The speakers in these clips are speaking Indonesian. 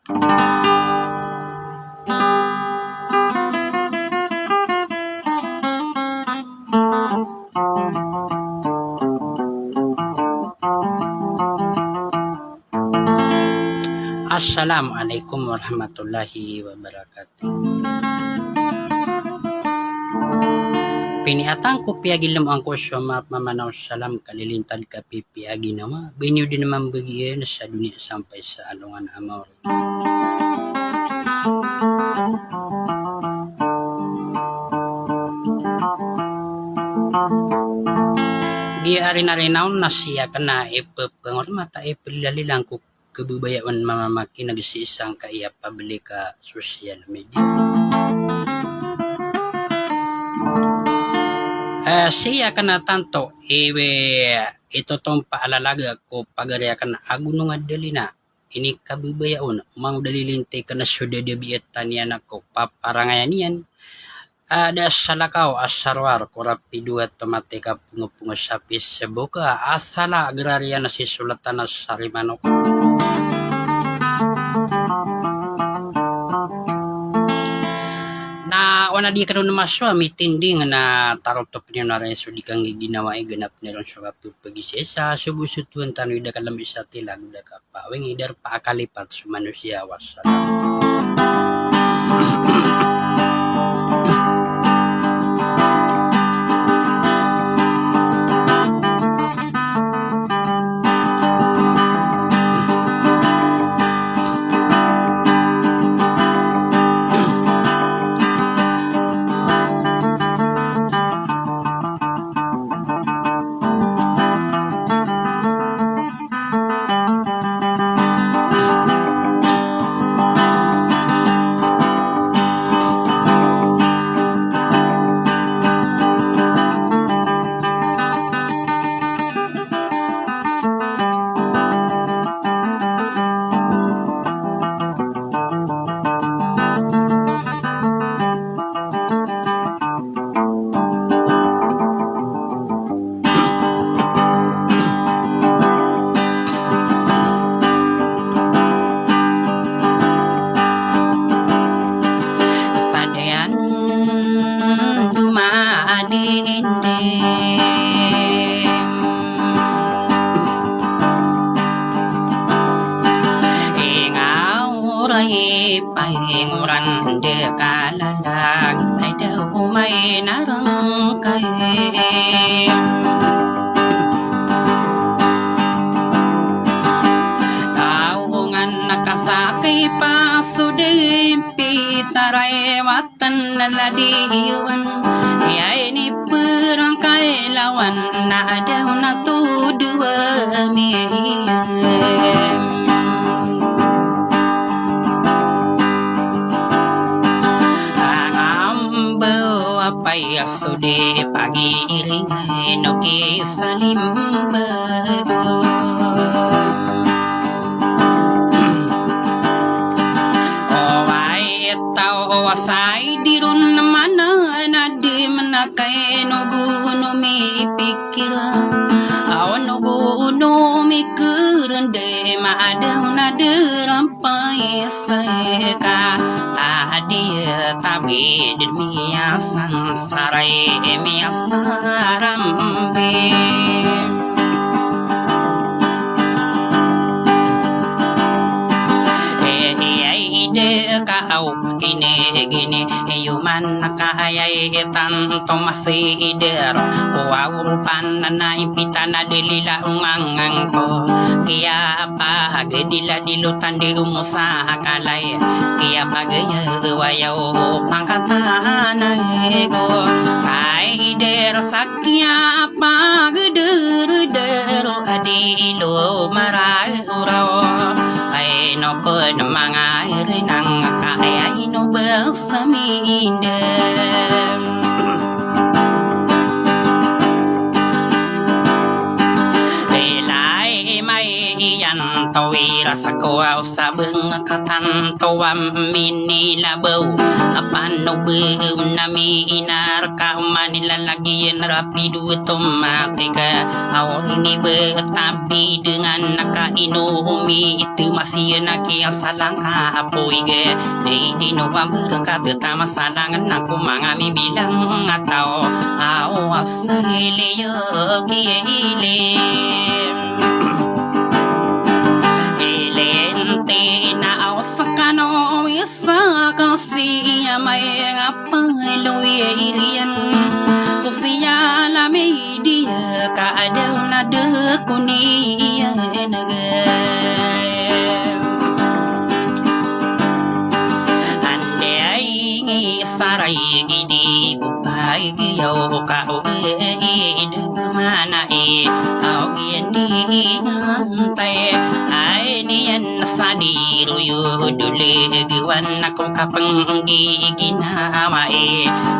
Assalamualaikum warahmatullahi wabarakatuh. Pinihatang ko piagilom ang kusyo mamanaw salam kalilintad ka pipiagi nama. Binyo din naman bagiyan sa dunia sampai sa alungan amaw. Di arin-arinaw na siya ka na ipapangormata ipilalilang ko kebubayaan mamamaki nagsiisang kaya pabili ka social media. Siya ka na tanto ito tong paalalaga ko pagarya ka na agunong adali na ini kabubayaan umang dalilinte ka na syuda debiatan yan ako paparangayan yan. Ada salakaw asarwar kurapiduat tomatika pungo-pungo sapis sebuka asala agraria na si sulatan na sarimanok. Na wana di ka na maswa mitinding na tarotop niyo na rin so di kang ginawa ganap niron sa kapagisi sa subusutuan tanong da kalam isa tilag da kapawing idar pa akalipat sa manusia wassalam. Pahinguran de kalalag ay daw may narangkay taungan nakasakay pasudin pitaray watan naladiwan ay ni perangkay lawan na daw natudua miyam. Sude pagi iringay no kisalim bago ay tao wasay dirun naman na di manakay nuguno mi pikila awan nuguno mi kurende maadaw na derampay say ka adia tabi dir miyasan saray miyasarambe kau gini yuman nakayay tanto masider waurupan na impitana dilila ungangang ko kaya pag dila dilutan di umusa akalay kaya pag wayaw pangkatanay ko ay der sakya pag der adilo marayuraw ay no pud mga irinang kaya no bersamindem ilay may iyan tawil rasa kuaw sabeng katantuam minilabaw apano beum nami inar ka manilalagyan rapido otomatika awal ini betapi dengan nakainumi itu masih naki yang salang apoy ge di November katama salangan aku mangami bilang atau awas gile sakano isa kasi may ngapailuyan to siya lamidi kaadaw na dekuniya ande ay saray gidi bupay giyaw ka ugi dumana augian di ngantay niyan sadiru yudule giwan akong kapanggi ginawa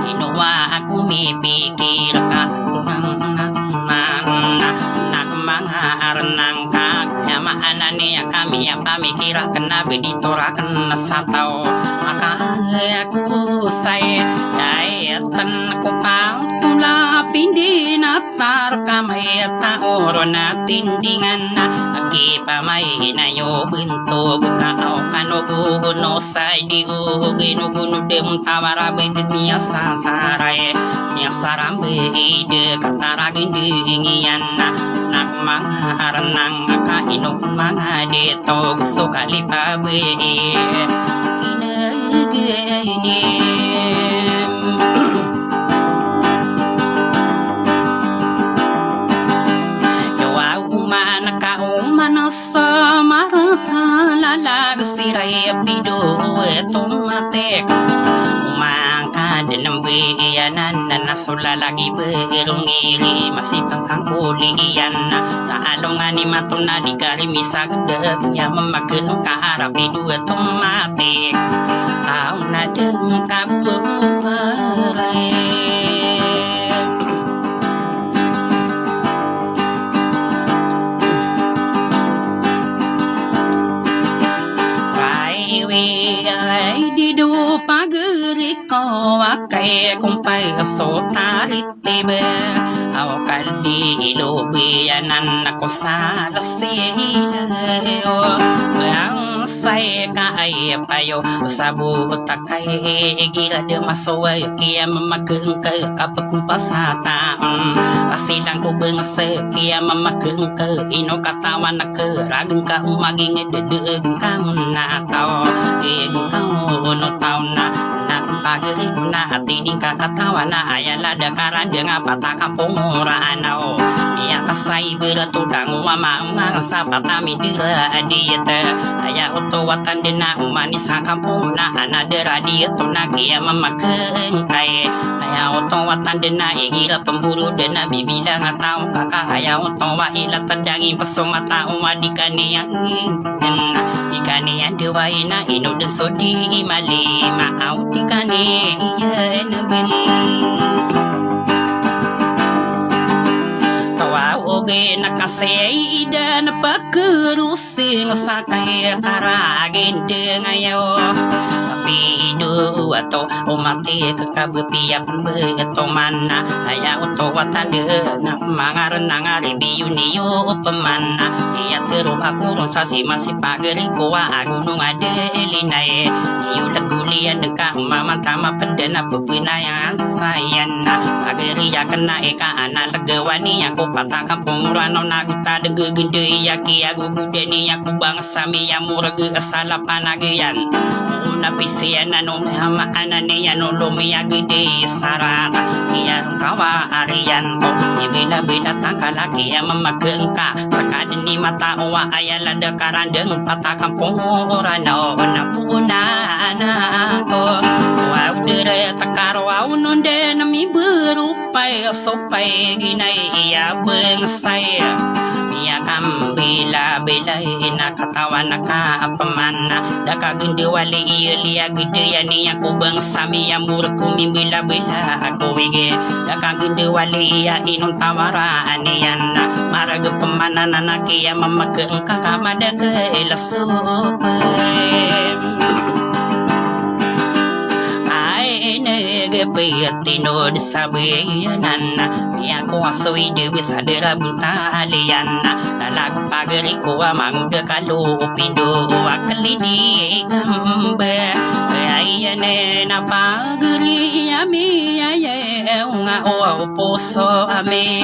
inuwa ako mipikir kasurang mga aranang kagyamaan niya kami ang pamikira kena beditorakan sa tao maka ako say dayatan ko pang tulapin din at kamay taoro na tindingan agi pamay na yo bintog kao kanoguno say di ginuguno dem tawarabe miya sasaray miya sarambe ide kataragin dingiyan nak mga aranang kainom mga dito gusto kalipabe kinaganim yawa umana sa marata lalag siray pido etong matek dan biyanan na nasula lagi berungiri masih pasang kulian na alongan ni matuna di kali misag ya memakan ka harap dua tomatik au na deng kabu pare didu pageri ko akai kumpai so tarit tebe aw kaldi lobi anan ako sala sila ang say kaay payo sabu takay gila de masaway kaya mamageng ka kapag kumpasata pasilang ko bengse kaya mamageng ka ino katawan na ka rageng ka umaging dedegeng ka na tao egeng ka uno tao na pagiri na atiding kakatawa na ayala dakaran dengan pataka penguraan o iya kasay beratudang umamang sa patami dira adiyete aya utowatan dina umanis kampung na anadera dieto na kaya mamakeng kay aya utowatan dina igira pemburu dina bibilang atau kakak aya utowa ila tadangi pasumata umadikani yang ikani yang diwai na ino desodi imali maau dikani iya nabin tawa oge nakasay ida na pagkerusing sakay karagin dengayo pido atau umati kekabepiapan beto mana aya uto watande na mangaran ngari biuniyo pemana iya teru aku sasi masih pageri kuwa gunung ade elinae iu lagulian deka mama tama pedena pepinayan sayana pageri ya kena eka ana legawani aku pataka pengurano naguta dege gende yaki aku gudeni aku bangsa mi yamurage asala panagian napisian ano hama anane ano lumia gede sarata iya tawa arian ko ibila bila takalaki ya mamagengka sakadin ni mata uwa ayala dekaran deng pataka pengurano napuna anako wow dere takaro unonde nami berupaya sopai ginai iya bengsaya kambila nakatawa nakapamana dakagende wale iya gede yani aku bangsami yang murku mimbila aku wege dakagende wale iya inun tawara aniana maraga pemana nanaki ya mamake engkaka madaga elasupe Piyatino sabayanana Aku asoi de bisa derabintaliana Lalag pagari ko amang dekalo pindo Akalidi gambe Ayane na pagari ami Ayae unga o poso ame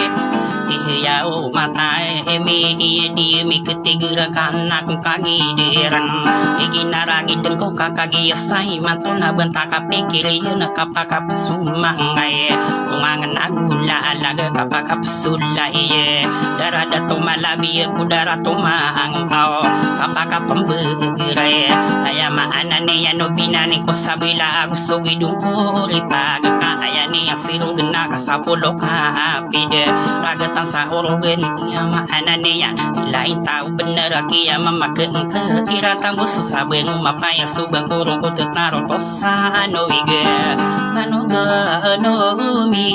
Ihyau mata emi di mi ketigira kanak kagideran iginaragi den ko kakagi sai matona bentaka pikir yun kapaka sumangai umangan agula alaga kapaka sulai darada to malabi kudara to maangao kapaka pembegire ayama anane yano binani ko sabila agusogi dungko ripag kaayani asiru gena kasapulo kapide ragata sa orogen yama ananiya lain tahu bener kia mamaken ke kira tamu susah beng mapaya subang kurung kutut naro tosa anoige anoga anomi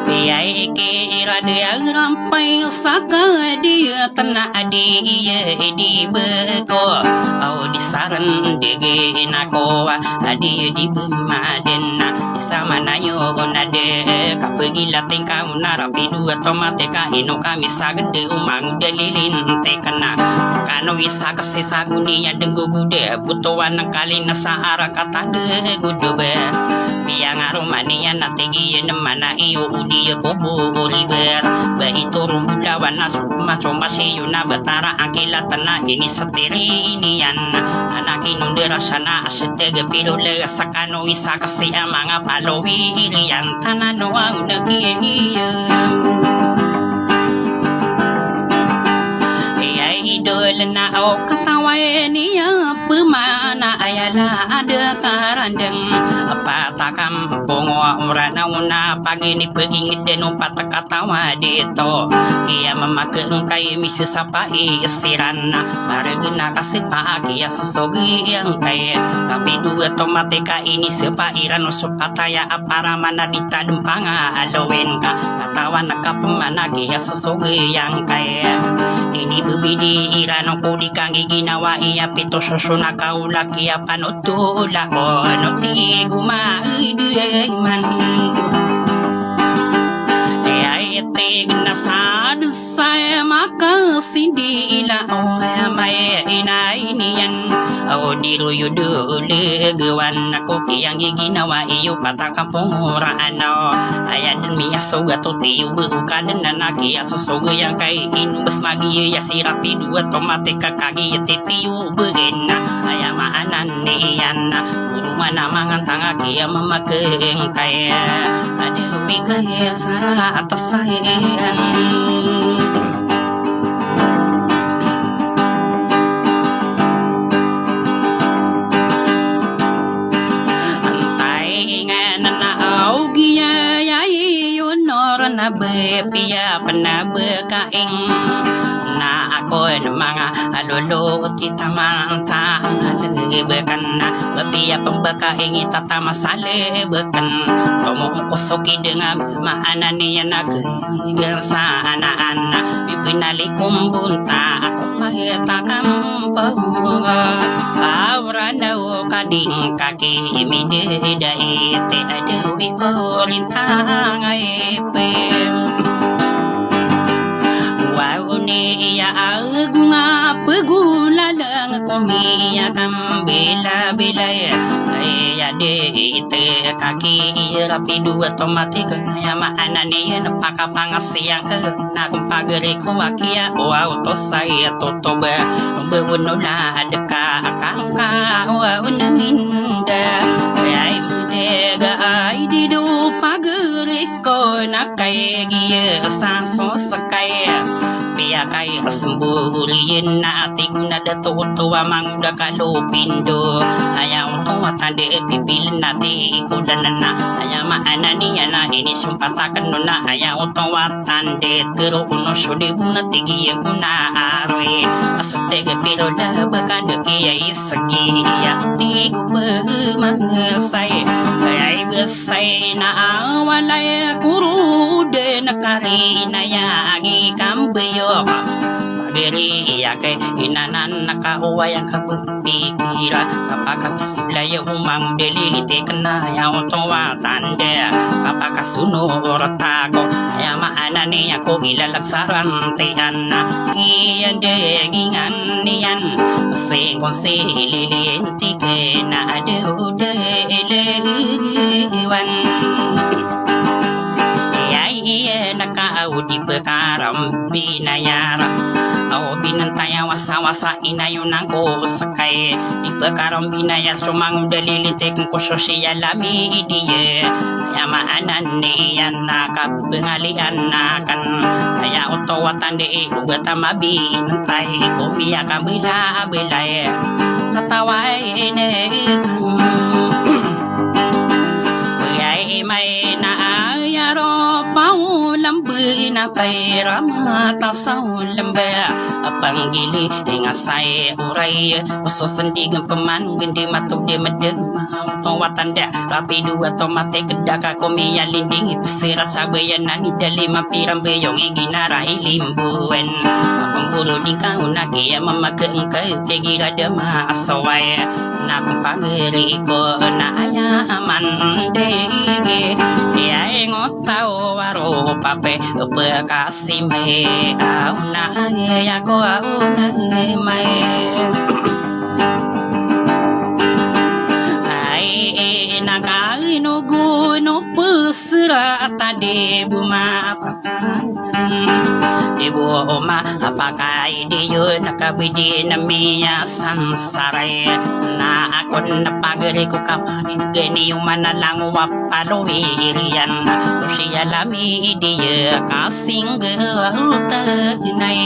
Biaya kira dia rampai saka dia tenang dia di beko au di saran dege nako dia di bemadena sama nayo nade kapegi lateng kau narapi dua tomate ka ino kami sagede umang dalilin tekana kano isa kasisa gunia denggu gude butuan kali nasa ara kata de gudobe biang aromania nategi mana iyo udi kobo liber bayi turun budawan nasu macom basiyo na batara akila tanah ini setiri inian anak inum derasana asetege pirule sakano isa kasi amanga palowi ilian tanah noa unagi idol na o katawae niya pemana ayala ada karandeng apa takam bongo urana una pagi ni pergi ngedeno pata katawa deto ia memake engkai misi sapa istirana maragena kasih pagi ya sosogi yang kai tapi dua tomateka ini sepa irano supataya apara mana ditadempanga alowen ka katawa nakapemana kia sosogi yang kai ini bubidi irano ko di kangi ginawa iya pito susuna kaula kia panutula ko ano ti gumai man ete gnasad saya maka sindi ila mai ina inian au diru yudu legewan aku kiang ginawa iyo pataka pungura ano ayadan miya soga to tiu buka dan nanaki aso soga yang kai inu besmagi ya sirapi dua tomate kakagi tiu begena ayama anan niana urumana mangan tanga kia memakeng kaya ada bikaya sara atas sayan na bepia panabe kaing na ako mga alolo kita manta lebekan na bepia pembakaing itatama sale bekan tomo kosoki dengan maana niya nagigil sa ana-ana bipinali kumbunta ako pahitakam pamunga aura daw kading kaki imidida ite adawi ko lintang epe iya agma pegula lang kumiya kambela belaya ya de ite kaki rapi dua tomatik ya maana ne napaka pangasiang na kumpagere ko akia wow to saya totoba bewono la adeka akangka wa unaminda ai mudega ai didu pagere ko nakai gia sa so sakaya ya kay semburian na atik na datuto amang udah kalupindo ayaw to atande pipilin nati ikudan na ayaw maana niya na ini sumpatakan no na ayaw to atande tero uno sudi buna tigi yang kuna arwe asate gabiro la bakanda kiya isagi ya tigo bermangasay ay besay na awalay kuru de nakari na yagi kambayo pagiri yake inanan nakauwa yang kabupikira kapag kapisilaya umang delilite kana yaw towa tanda kapag kasunod tako ay maana niya ko ilalagsaran tiyan na kiyan degingan niyan singkong sililienti ke na adeudeelewan iya nakaudi bekaram binayara au binantaya wasa-wasa inayon ako sakay di bekaram binayar sumang dalilite kung sosial lami idiye yamaanan niyan nakabengalian nakan kaya utawatan di ugatama binantay kumiya kabila bilay kataway inekan may naayaro paulambi na pairamata sa ulambi panggili nga say uray ususandigan paman gindi matog di madagma tawatanda rapido automatic daka kumiya linding ipasirat sa bayanan idali mapirang bayong iginara ilimbuan pamburo di ka unagiya mamagaang kayo pegira dama asaway na kung pagiri ko na ayaman degi ay ngotao waro pape pagkasim he au na ako au na may ay nakainugo no pusra tadi bumapakan ibu oma apakah dia nakabidi namiya sansaray na ako napagari ko kapagin gani umana lang wapalawirian siya lami dia kasing gautanay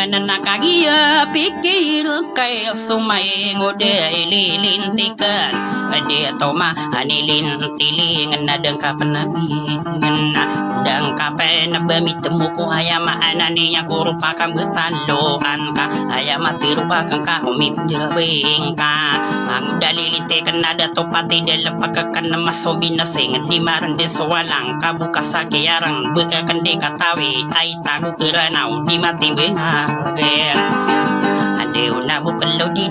na nakagiya pikir kay sumay ngode ililintikan adi toma anilin tilingan na dang kapanamingan na dang kapen na bamitemu ko ayama ananiya kuro pakambutanloan ka ayama tirupakan ka umipdirabing ka ang dalilintikan na dato pati dala pagkakan na masobi na sing di maran de sawalang kabukas sa kiyarang bukakan de katawi ay tago kiranaw di matimbing adeu na bukalo di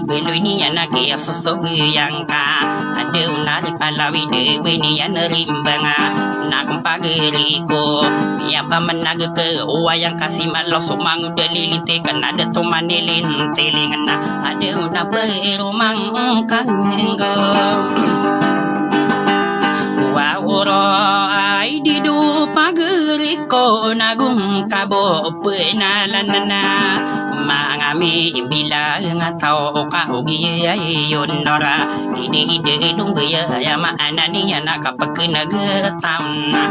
beloy niya na kaya susuguyang ka adeu na di palawi de niya na rimbanga na kung pagiri ko miya pa man nagke uwayang kasi malaw sumang dalilinte ka na dato manilin tilingan na adeu na pero mang kanggo wawuro ay didu pagiri ko nagong kabo penalan na mangami bilang atau kaugi yun nora ini ide lunggaya yama ananiya nakapagnagetam na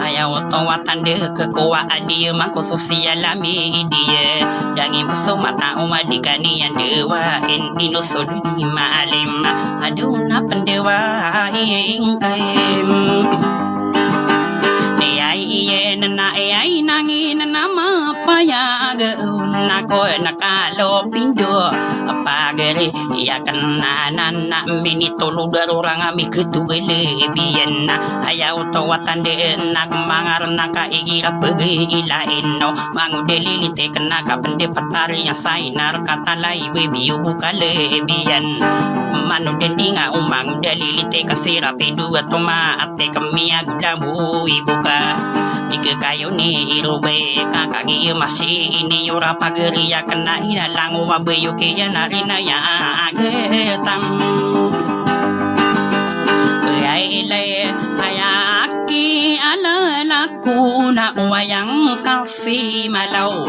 ayaw tawatan de kekuwa adi mako sosial lami idiye dangin sumata umadikaniyan dewa in inusod di maalim aduna pandewa ingkaim na ay nangin na mapayag nako nakalopindo pagari iyakan na minitulog darurang ami ketuwele biyan na ayaw tawatan din na mangar na kaigira pag-ilain no mangudelilite ka na kapande patari yang sainar katalay webiyo bukale biyan manu dendi nga umang dalilite kasi rapido at tumaate kami aglamu ibuka ike kayo ni irube kakagi masih ini yura pageriya kena inalang umabayo kaya narina ya agetam ilay ayaki alalaku na na wayang kasih malau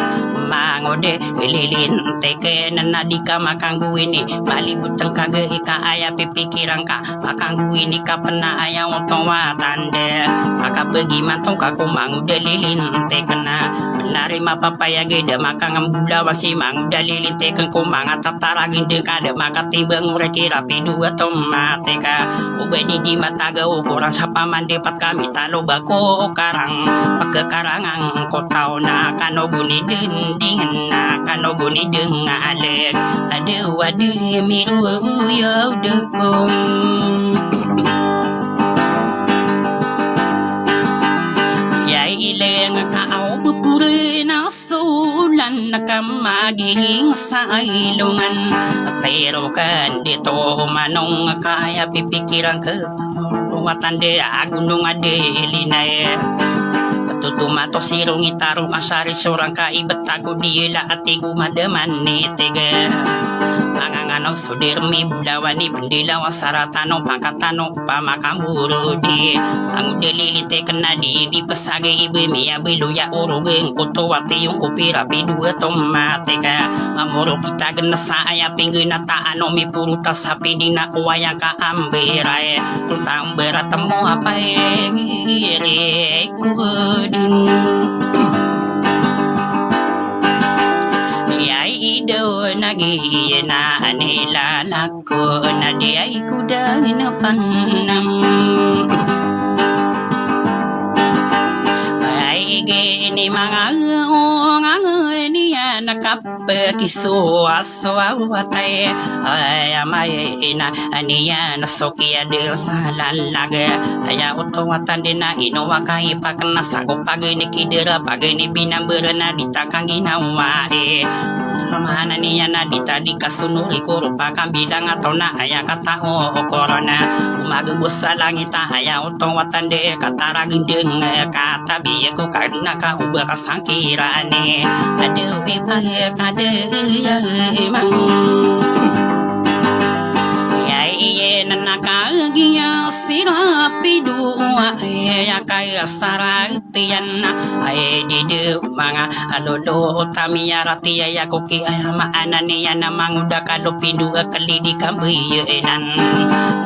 mangode lilinte ke na di ka makangguin ni malibut ang kaga ika aya pipikiran ka makangguin ni ka pena aya otowa tande maka pergi mantong ka kumangode lilinte kana benari mapapayage de makangambula wasi mangode lilinte kan kumanga tataragin de kada maka timbang ureki rapi dua tomate ka ubeni di mataga ukuran sa pamandepat kami talo bako karang pagkakarangang ko tao na kanoguni dindingan na kanoguni dengaleg adu miru uyaw dekom yay ileng kaaw bupuri na sulan na kamaging sa ilungan pero kan dito manong kaya pipikiran ka watan de agunong adelinay tutumato sirong itarong asari sorang kaibat tago dila at igumadaman ni tega anganganaw sudirmi bulawani pendilaw saratano pangkatano pamakamburo di ang delilite kena di pesage ibu miya biluya urugeng kutuwati yung kupira bidua tomate ka mamuro kita genesa aya pinggina taano mi puruta sapi dina uwayang ka ambirae tutang beratemu apa gire kudin yai do nagi na anila lako na di ay kudangin panam ay gini mga niya nakapakiso aso awatay ay amay ina aniya nasokia del sa lalaga ay utawatan din na inuwa kahipak na sago pag inikidira pag inibinambara na ditakang ginawa mana niya na ditadi kasunuri kuro pakang bilang atau na aya katao korona umagubos sa langit aya utawatan de kataragin deng katabi ko karna ka uba kasangkirane aduh bipaya kade mang yai nanakagia sirapi dua ya kaya saratian ay didu mga alolo tamiya ratia ya koki ay maanani ya namang udah kalau pindu kali di kambiyanan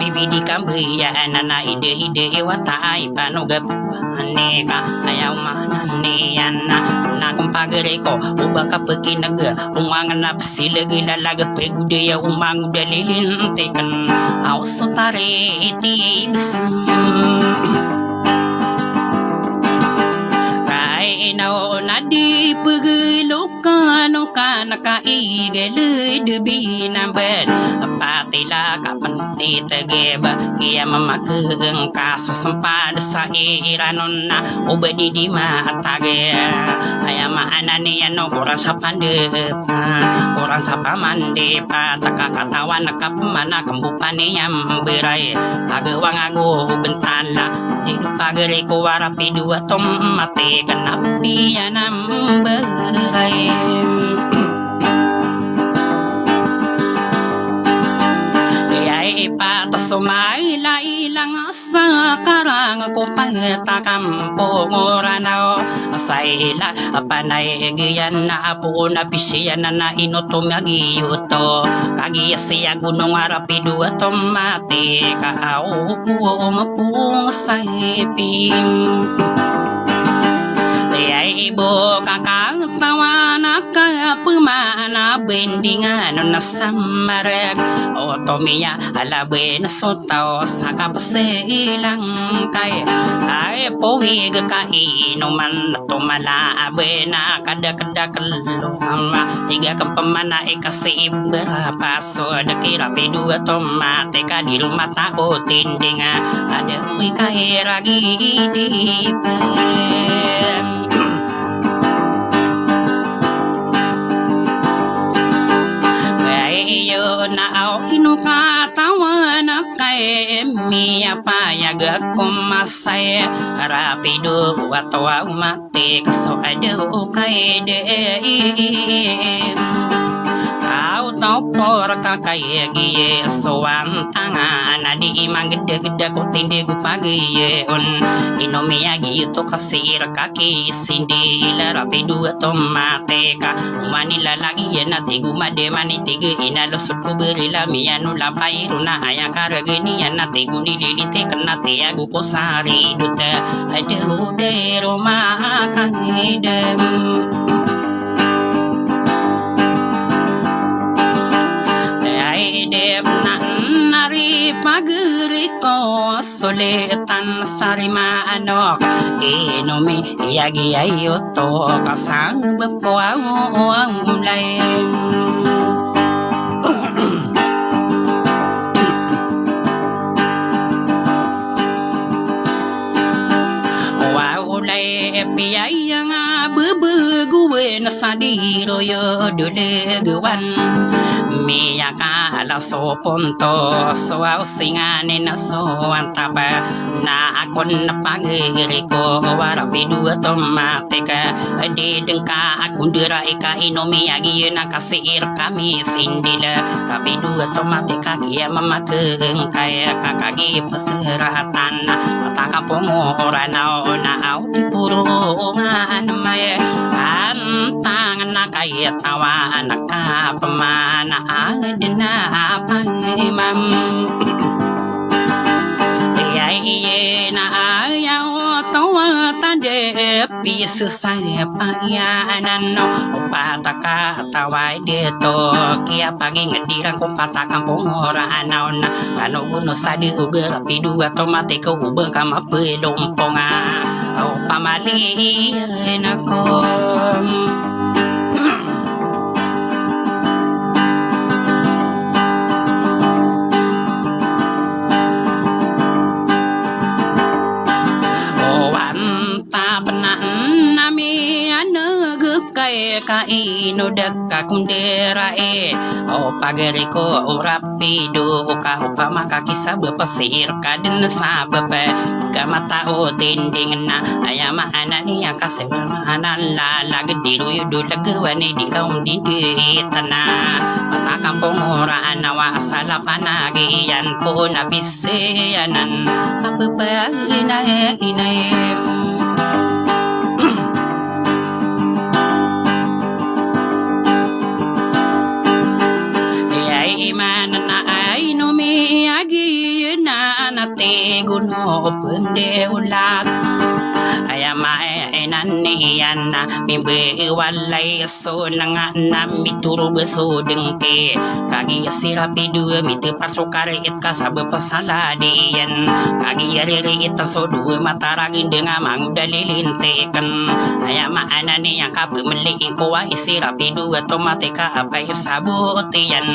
bibi di kambiyanan na ide wata ay panuga aneka ayaw manani yan na kumpagere ko ubang kapag umangan na pasilagi lalaga pegude ya umang udalilin tekan auso tare iti bisang no na di pagluka no ka nakaigele debi namben patila kapanti tegeba kia mamakeng kaso sempad sa iranon na ubedi di matage ayama anani no kurang sa pandepa kurang sa pamandepa takakatawan nakapamana kembupane yang berai agawang ago bentala di pagere ko warapi dua tomate kanap pianam berai yai patas sumay ilang sa karang ko pangtakam pongoranaw saila panay giyan na apo na pisiyan na inutom agiyuto kagiyasiya gunong arapido tomate kaaw pung sa ipim ibu kakang tawa na kaya pumana bendingan na samarag otomiya alabe na sotaw sa kapasilang kay ay puwig kainuman na tumala abe na kada kaluma tiga kang pamana kasi ibera paso dakira pedua tomate kadil mata o tindinga ada ui kahiragi di pen na au kinukatawa na kay miya payag kumasay rapido watwa umate kaso ado kay dein au topor kakayagi soan tangan di imang gede-gede ko tindi gu pagi on inomiyagi to kasir kaki sindi rapi dua tomate ka umanila lagi na tigu made mani tigu inalo sutku berila mianu lapai runa ayang karageni na tigu nililite kena tiagu posari duta ada ude rumah kangidem dem nari pageriko soletan sarima anok inomi yagi ayo to kasang bepuang lain ulai piyai nga bebe gue nasadiro yo dule gewan miya kala so ponto so singane na so antapa na akon na pagiri ko warapi dua tomate ka de dengka akun dira ika inomi agi na kasir kami sindila kapi dua tomate ka kia mamakeng kaya kakagi peseratan mata kampung ora na au di purungan maya antang na kaya tawa anaka pemana adena pangimam iye na ayaw tawa tade pisu saya payanan no pataka tawai dito kia pagi ngedirang ko patakan pongora anaw na kano guno sadi uber pidua tomate ko ubeng kama pelomponga o pamali nako kaino deka kundera o pagari ko rapido ka upama kakisa bepesir kaden sababe kamata o tinding na ayama anani yang kasema anan la lagdiru yudu lagwani di kaum di tana mata kampung ora anawa asala panagi yan po nabise yanan kababa inae guno pende ulat ayama enanian na mimbe walay so nanga na mituro beso dengke kagi sirapi dua mitu pasukare it kasab pasala dian kagi riri it so dua mataragin dengan mang dalilintekan ayama anani yang kap meli kuwa sirapi dua tomateka apa yo sabutian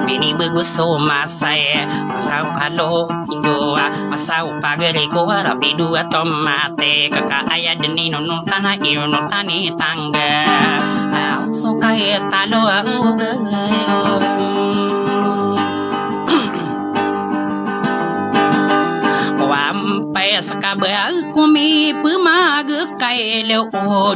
mini bagus so masai masau kalau indoa masau pagere ko rapi dua tomate kakak ayah deni nono tanah ino tani tangga so kaya talo wampai sakabal kumi pemag kay leo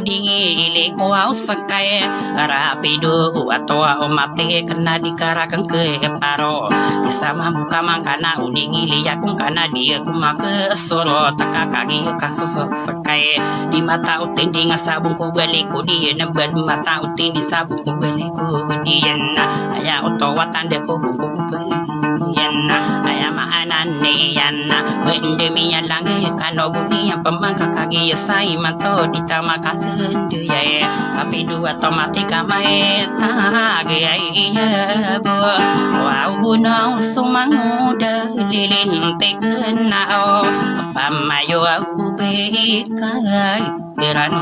dingi ile ko sakay rapido atwa umate kena dikarakang ke paro isama buka mangkana udingi liya kung kana dia kumake soro takakagi kasus sakay di mata utin di ngasabong ko balik ko di na bad mata utin di sabong ko balik ko di na aya otowa tanda ko ko balik yan aya maanan ni yan wende mi yan lang kano guni yang pemangka kagi sai manto di tama kasendu ya tapi dua tomatika mae tage ya bo wow bunau sumanguda lilin tekenao pamayo au bekai beran